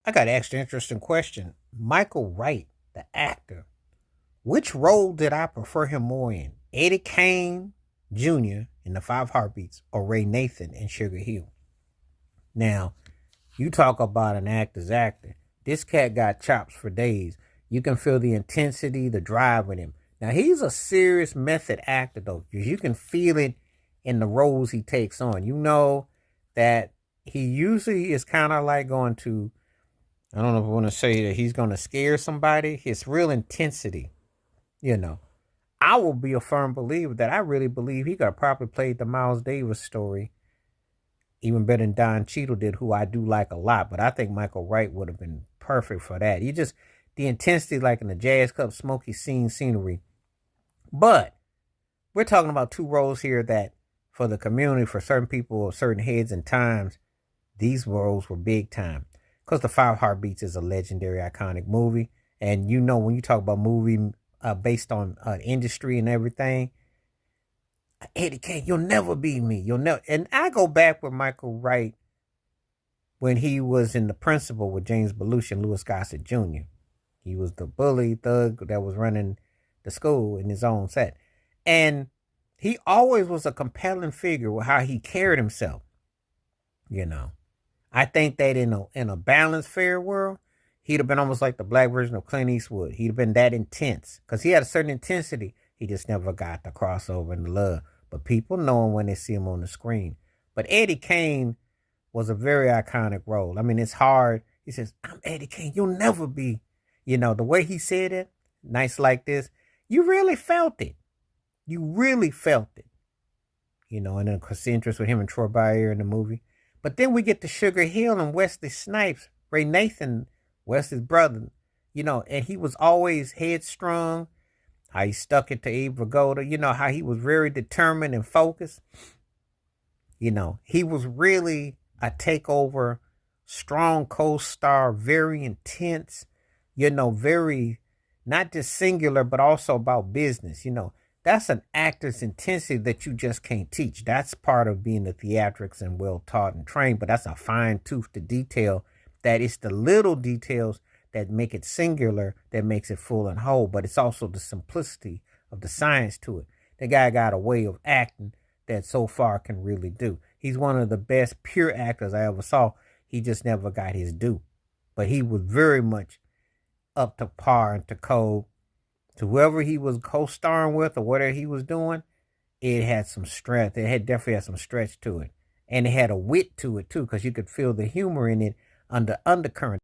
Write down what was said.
I got an extra interesting question. Michael Wright, the actor, which role did I prefer him more in? Eddie Kane Jr. in The Five Heartbeats or Raynathan in Sugar Hill? Now, you talk about an actor's actor. This cat got chops for days. You can feel the intensity, the drive with him. Now, he's a serious method actor, though, because you can feel it in the roles he takes on. You know that he usually is kind of like going to, I don't know if I want to say that he's going to scare somebody. His real intensity, you know. I will be a firm believer that I really believe he could have probably played the Miles Davis story even better than Don Cheadle did, who I do like a lot. But I think Michael Wright would have been perfect for that. He just, the intensity like in the Jazz Club, smoky scenery. But we're talking about two roles here that for the community, for certain people or certain heads and times, these roles were big time. Because The Five Heartbeats is a legendary, iconic movie. And you know, when you talk about movie based on industry and everything, Eddie Kane, you'll never be me. You'll never. And I go back with Michael Wright when he was in The Principal with James Belushi and Louis Gossett Jr. He was the bully thug that was running the school in his own set. And he always was a compelling figure with how he carried himself. You know, I think that in a balanced, fair world, he'd have been almost like the black version of Clint Eastwood. He'd have been that intense because he had a certain intensity. He just never got the crossover and the love. But people know him when they see him on the screen. But Eddie Kane was a very iconic role. I mean, it's hard. He says, I'm Eddie Kane. You'll never be. You know, the way he said it, nice like this, you really felt it. You really felt it. You know, and then, of course, the interest with him and Troy Bayer in the movie. But then we get to Sugar Hill and Wesley Snipes, Raynathan, Wesley's brother, you know, and he was always headstrong, how he stuck it to Abe Vigoda, you know, how he was very determined and focused. You know, he was really a takeover, strong co-star, very intense, you know, very, not just singular, but also about business, you know. That's an actor's intensity that you just can't teach. That's part of being the theatrics and well taught and trained, but that's a fine tooth to detail. That it's the little details that make it singular, that makes it full and whole, but it's also the simplicity of the science to it. The guy got a way of acting that so far can really do. He's one of the best pure actors I ever saw. He just never got his due. But he was very much up to par and to code. To whoever he was co-starring with or whatever he was doing, it had some strength. It had definitely had some stretch to it. And it had a wit to it too, because you could feel the humor in it under undercurrent.